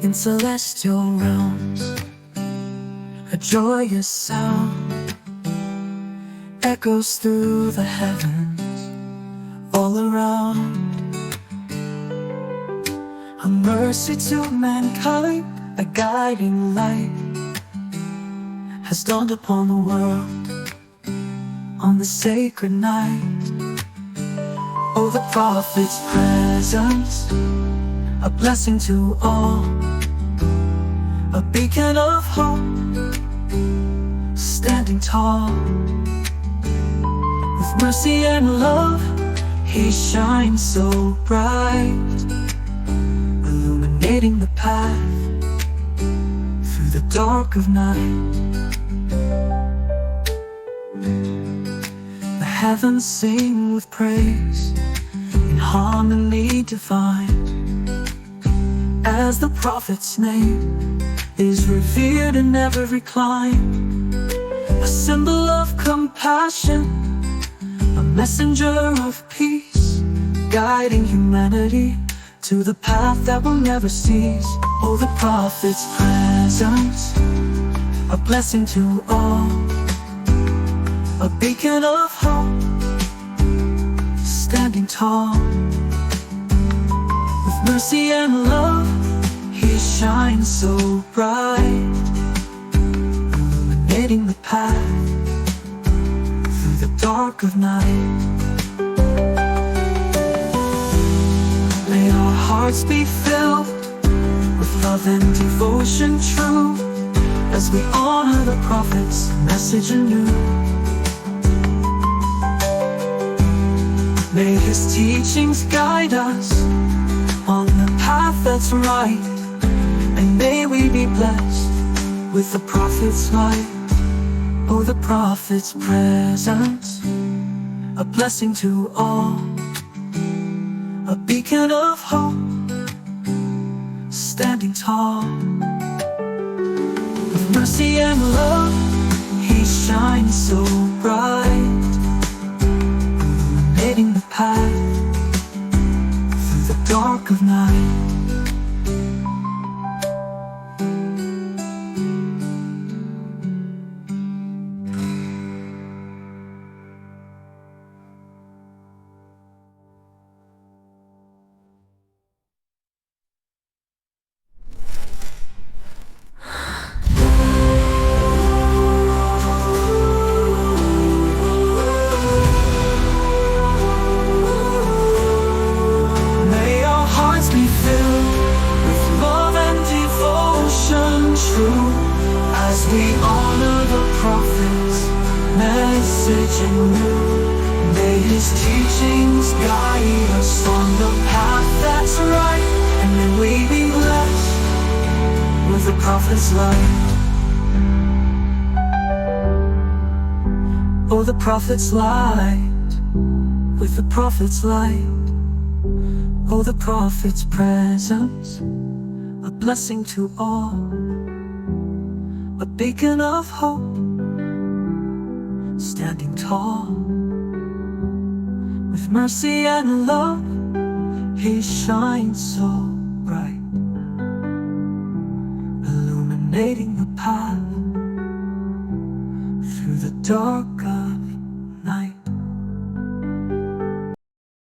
In celestial realms, a joyous sound echoes through the heavens all around. A mercy to mankind, a guiding light has dawned upon the world on the sacred night. Oh, the prophet's presence, a blessing to all, a beacon of hope, standing tall. With mercy and love, he shines so bright, illuminating the path through the dark of night. The heavens sing with praise in harmony divine, as the prophet's name is revered in every clime. A symbol of compassion, a messenger of peace, guiding humanity to the path that will never cease. Oh, the prophet's presence, a blessing to all, a beacon of hope, standing tall. With mercy and love, he shines so bright, illuminating the path through the dark of night. May our hearts be filled with love and devotion true, as we honor the prophet's message anew. May his teachings guide us on the path that's right, and may we be blessed with the prophet's light. Oh, the prophet's presence, a blessing to all, a beacon of hope, standing tall. With mercy and love, he shines so bright, illuminating the path through the dark of night. May his teachings guide us on the path that's right, and may we be blessed with the prophet's light. Oh, the prophet's light, with the prophet's light. Oh, the prophet's presence, a blessing to all, a beacon of hope, standing tall. With mercy and love, he shines so bright, illuminating the path through the dark